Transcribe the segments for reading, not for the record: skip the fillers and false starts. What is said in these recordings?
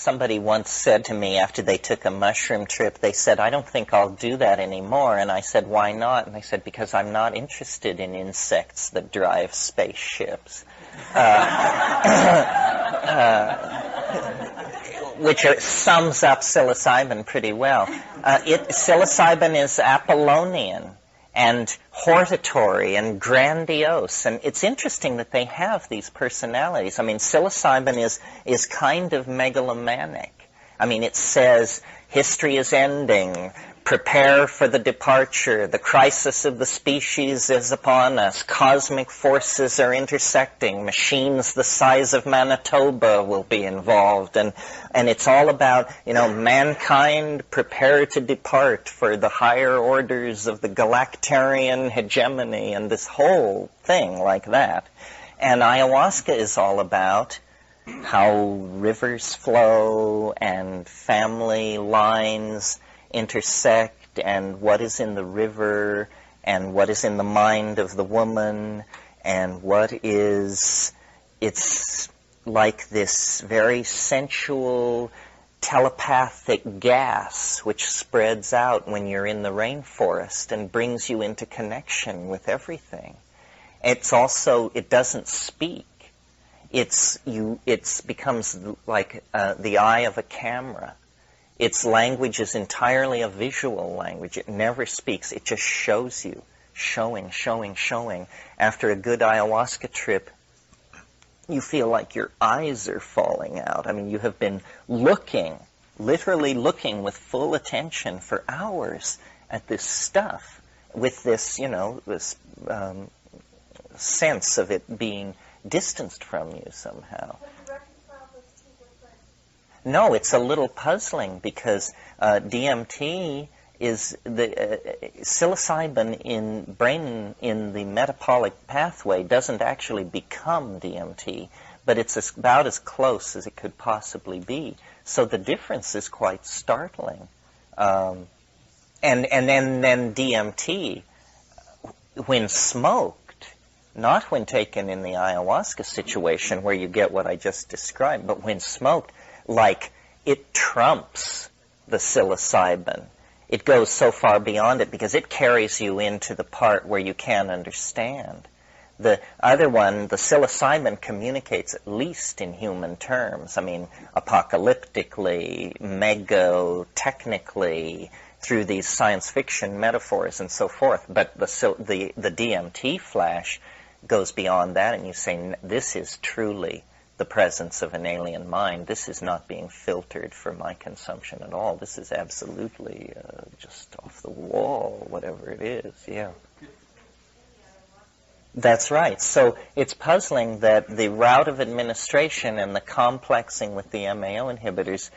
Somebody once said to me after they took a mushroom trip, they said, "I don't think I'll do that anymore." And I said, "Why not?" And they said, "Because I'm not interested in insects that drive spaceships." Which sums up psilocybin pretty well. Psilocybin is Apollonian and hortatory and grandiose, and it's interesting that they have these personalities. I mean, psilocybin is kind of megalomaniac. I mean, it says, history is ending, prepare for the departure, the crisis of the species is upon us, cosmic forces are intersecting, machines the size of Manitoba will be involved, and it's all about, mankind prepare to depart for the higher orders of the galactarian hegemony, and this whole thing like that. And ayahuasca is all about how rivers flow and family lines intersect, and what is in the river, and what is in the mind of the woman, and it's like this very sensual telepathic gas which spreads out when you're in the rainforest and brings you into connection with everything. It doesn't speak. It becomes like the eye of a camera. Its language is entirely a visual language. It never speaks. It just shows you, showing. After a good ayahuasca trip, you feel like your eyes are falling out. I mean, you have been literally looking with full attention for hours at this stuff, with this, this sense of it being distanced from you somehow. No, it's a little puzzling because DMT is psilocybin in the metabolic pathway doesn't actually become DMT, but it's about as close as it could possibly be. So the difference is quite startling. And then DMT, when smoked, not when taken in the ayahuasca situation where you get what I just described, but when smoked, like it trumps the psilocybin. It goes so far beyond it because it carries you into the part where you can't understand. The other one, the psilocybin, communicates at least in human terms. I mean, apocalyptically, technically, through these science fiction metaphors and so forth. But the DMT flash goes beyond that, and you say, this is truly the presence of an alien mind. This is not being filtered for my consumption at all. This is absolutely just off the wall, whatever it is. Yeah. That's right. So it's puzzling that the route of administration and the complexing with the MAO inhibitors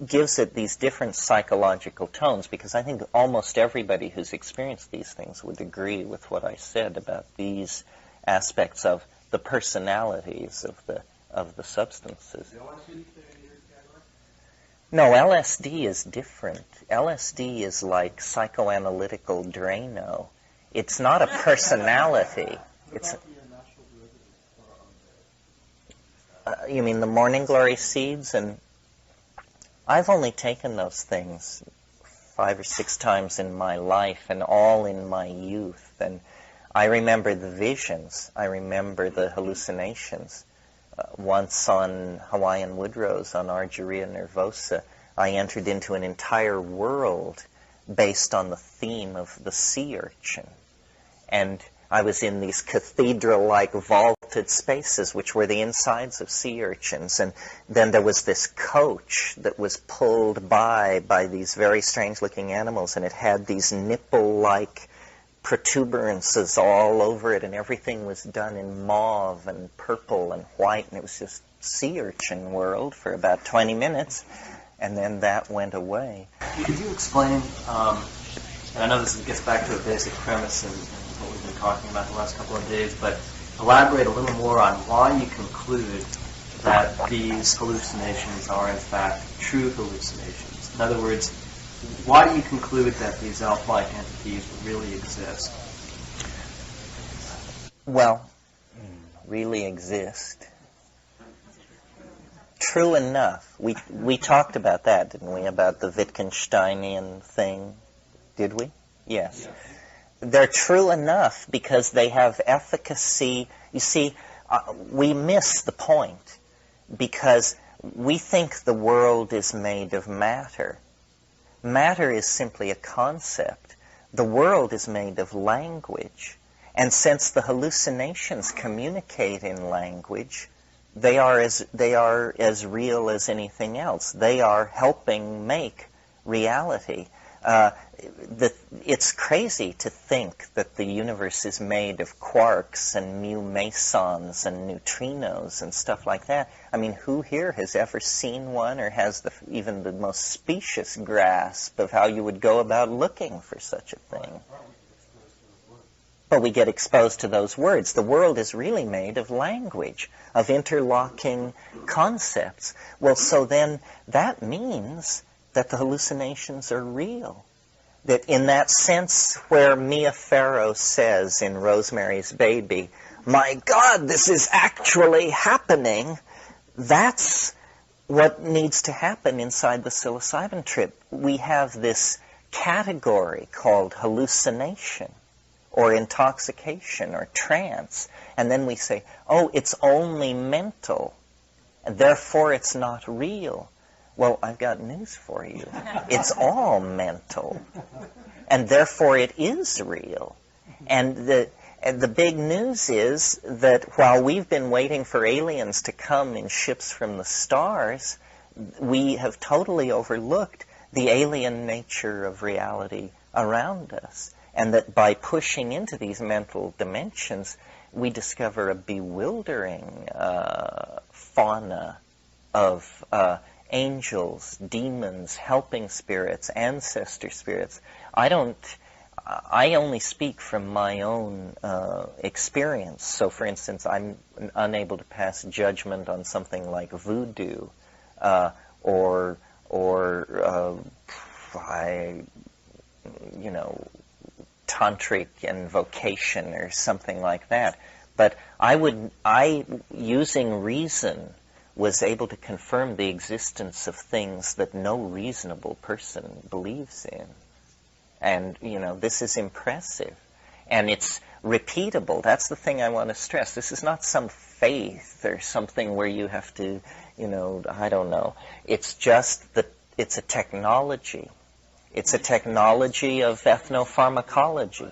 gives it these different psychological tones, because I think almost everybody who's experienced these things would agree with what I said about these aspects of the personalities of the substances. No, LSD is different. LSD is like psychoanalytical Drano. It's not a personality. It's you mean the morning glory seeds? And I've only taken those things 5 or 6 times in my life, and all in my youth. And I remember the visions. I remember the hallucinations. Once on Hawaiian Woodrose, on Argyria nervosa, I entered into an entire world based on the theme of the sea urchin. And I was in these cathedral-like vaulted spaces, which were the insides of sea urchins. And then there was this coach that was pulled by these very strange-looking animals, and it had these nipple-like protuberances all over it, and everything was done in mauve and purple and white, and it was just sea urchin world for about 20 minutes, and then that went away. Could you explain, and I know this gets back to a basic premise and what we've been talking about the last couple of days, but elaborate a little more on why you conclude that these hallucinations are in fact true hallucinations. In other words, why do you conclude that these elf-like entities really exist? Well, really exist. true enough. We talked about that, didn't we? About the Wittgensteinian thing. Did we? Yes. They're true enough because they have efficacy. You see, we miss the point because we think the world is made of matter. Matter is simply a concept. The world is made of language. And since the hallucinations communicate in language, they are as real as anything else. They are helping make reality. It's crazy to think that the universe is made of quarks and mu mesons and neutrinos and stuff like that. I mean, who here has ever seen one or has even the most specious grasp of how you would go about looking for such a thing? But we get exposed to those words. The world is really made of language, of interlocking concepts. Well, so then that means that the hallucinations are real. That in that sense where Mia Farrow says in Rosemary's Baby, "My God, this is actually happening," that's what needs to happen inside the psilocybin trip. We have this category called hallucination, or intoxication, or trance. And then we say, oh, it's only mental, and therefore it's not real. Well, I've got news for you. It's all mental, and therefore it is real. And the big news is that while we've been waiting for aliens to come in ships from the stars, we have totally overlooked the alien nature of reality around us. And that by pushing into these mental dimensions, we discover a bewildering fauna of angels, demons, helping spirits, ancestor spirits. I only speak from my own experience. So, for instance, I'm unable to pass judgment on something like voodoo, or tantric invocation or something like that. But using reason, was able to confirm the existence of things that no reasonable person believes in. And, this is impressive. And it's repeatable. That's the thing I want to stress. This is not some faith or something where you have to, I don't know. It's just that it's a technology. It's a technology of ethnopharmacology.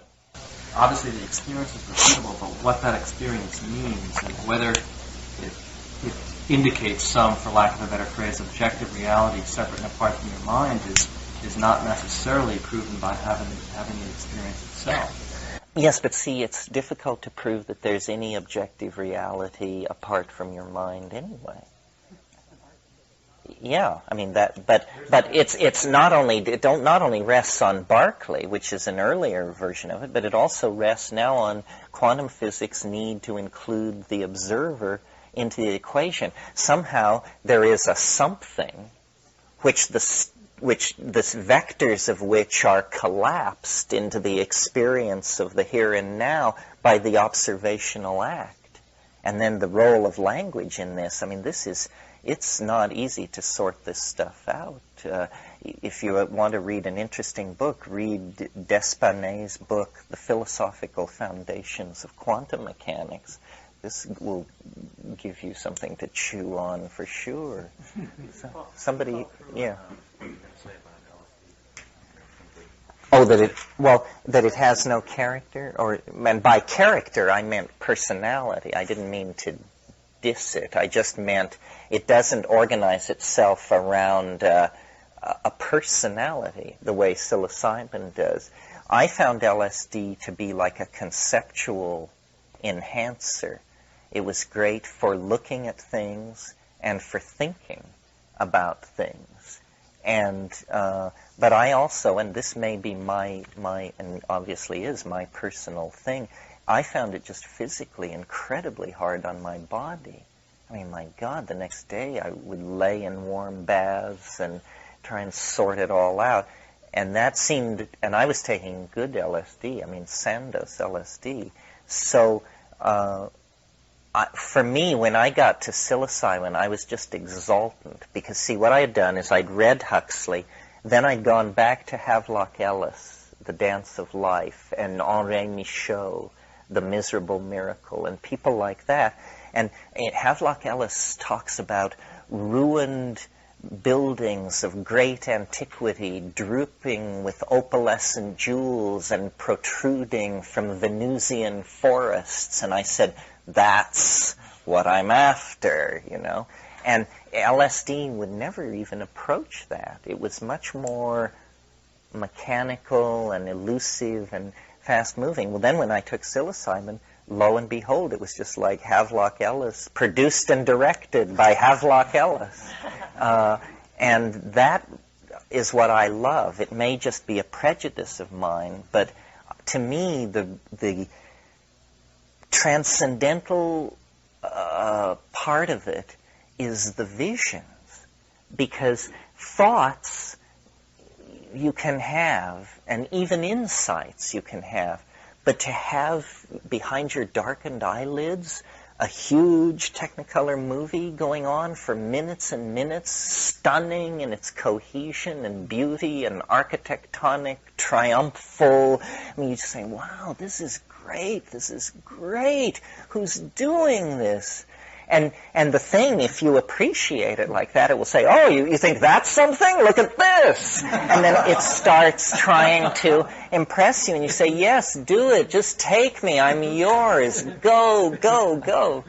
Obviously the experience is repeatable, but what that experience means and whether it indicates some, for lack of a better phrase, objective reality separate and apart from your mind is not necessarily proven by having the experience itself. Yes, but see, it's difficult to prove that there's any objective reality apart from your mind anyway. Yeah, I mean that, but it's not only, it not only rests on Berkeley, which is an earlier version of it, but it also rests now on quantum physics' need to include the observer into the equation. Somehow there is a something which the vectors of which are collapsed into the experience of the here and now by the observational act, and then the role of language in this. I mean, it's not easy to sort this stuff out. If you want to read an interesting book, read Despaignet's book, The Philosophical Foundations of Quantum Mechanics. This will give you something to chew on for sure. Somebody, yeah. Oh, that it has no character? And by character, I meant personality. I didn't mean to diss it. I just meant it doesn't organize itself around a personality the way psilocybin does. I found LSD to be like a conceptual enhancer. It was great for looking at things and for thinking about things. And but I also, and this may be my and obviously is my personal thing, I found it just physically incredibly hard on my body. I mean, my God, the next day I would lay in warm baths and try and sort it all out. And that seemed, and I was taking good LSD, I mean Sandoz LSD. So For me, when I got to psilocybin, I was just exultant. Because, see, what I had done is I'd read Huxley, then I'd gone back to Havelock Ellis, The Dance of Life, and Henri Michaud, The Miserable Miracle, and people like that. And Havelock Ellis talks about ruined buildings of great antiquity drooping with opalescent jewels and protruding from Venusian forests. And I said, that's what I'm after, you know. And LSD would never even approach that. It was much more mechanical and elusive and fast-moving. Well, then when I took psilocybin, lo and behold, it was just like Havelock Ellis, produced and directed by Havelock Ellis. And that is what I love. It may just be a prejudice of mine, but to me, the transcendental part of it is the visions. Because thoughts you can have, and even insights you can have, but to have behind your darkened eyelids a huge Technicolor movie going on for minutes and minutes, stunning in its cohesion and beauty and architectonic, triumphal. I mean, you just say, wow, this is great, this is great. Who's doing this? And the thing, if you appreciate it like that, it will say, oh, you think that's something? Look at this. And then it starts trying to impress you, and you say, yes, do it. Just take me. I'm yours. Go, go, go.